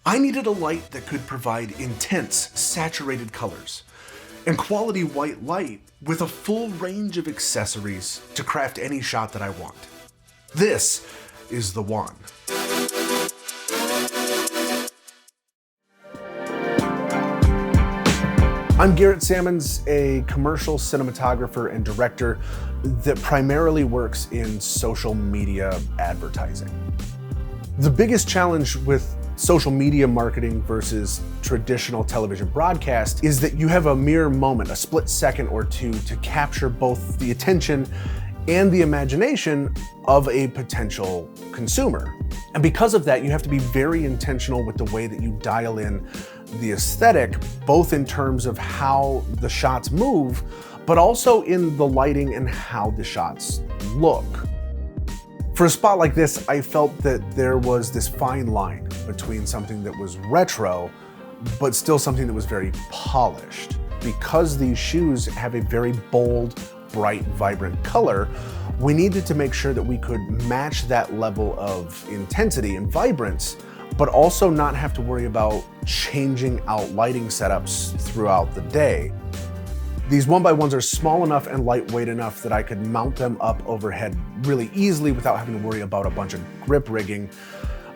I needed a light that could provide intense, saturated colors and quality white light with a full range of accessories to craft any shot that I want. This is the one. I'm Garrett Sammons, a commercial cinematographer and director that primarily works in social media advertising. The biggest challenge with social media marketing versus traditional television broadcast is that you have a mere moment, a split second or two, to capture both the attention and the imagination of a potential consumer. And because of that, you have to be very intentional with the way that you dial in the aesthetic, both in terms of how the shots move, but also in the lighting and how the shots look. For a spot like this, I felt that there was this fine line between something that was retro, but still something that was very polished. Because these shoes have a very bold, bright, vibrant color, we needed to make sure that we could match that level of intensity and vibrance, but also not have to worry about changing out lighting setups throughout the day. These 1x1s are small enough and lightweight enough that I could mount them up overhead really easily without having to worry about a bunch of grip rigging.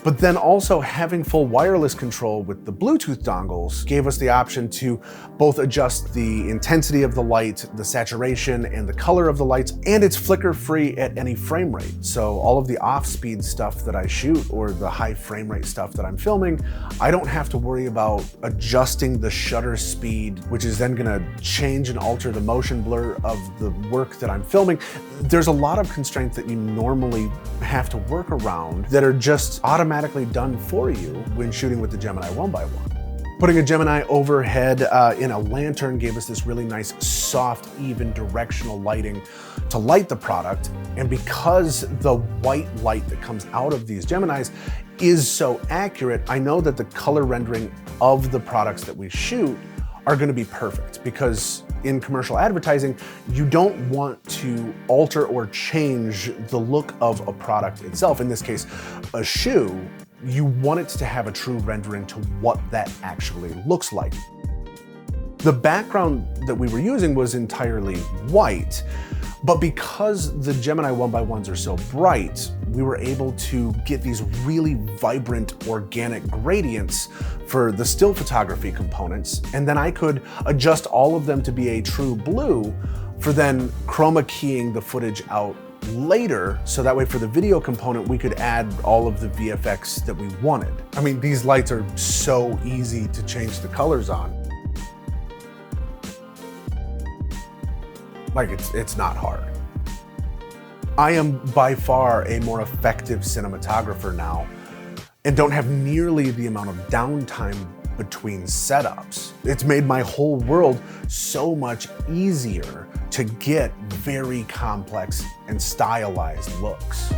But then also having full wireless control with the Bluetooth dongles gave us the option to both adjust the intensity of the light, the saturation, and the color of the lights, and it's flicker free at any frame rate. So all of the off-speed stuff that I shoot or the high frame rate stuff that I'm filming, I don't have to worry about adjusting the shutter speed, which is then gonna change and alter the motion blur of the work that I'm filming. There's a lot of constraints that you normally have to work around that are just automatically done for you when shooting with the Gemini 1x1. Putting a Gemini overhead in a lantern gave us this really nice, soft, even directional lighting to light the product. And because the white light that comes out of these Geminis is so accurate, I know that the color rendering of the products that we shoot are gonna be perfect, because in commercial advertising, you don't want to alter or change the look of a product itself. In this case, a shoe, you want it to have a true rendering to what that actually looks like. The background that we were using was entirely white, but because the Gemini 1x1s are so bright, we were able to get these really vibrant organic gradients for the still photography components, and then I could adjust all of them to be a true blue for then chroma keying the footage out later, so that way for the video component we could add all of the VFX that we wanted. I mean, these lights are so easy to change the colors on. Like, it's not hard. I am by far a more effective cinematographer now and don't have nearly the amount of downtime between setups. It's made my whole world so much easier to get very complex and stylized looks.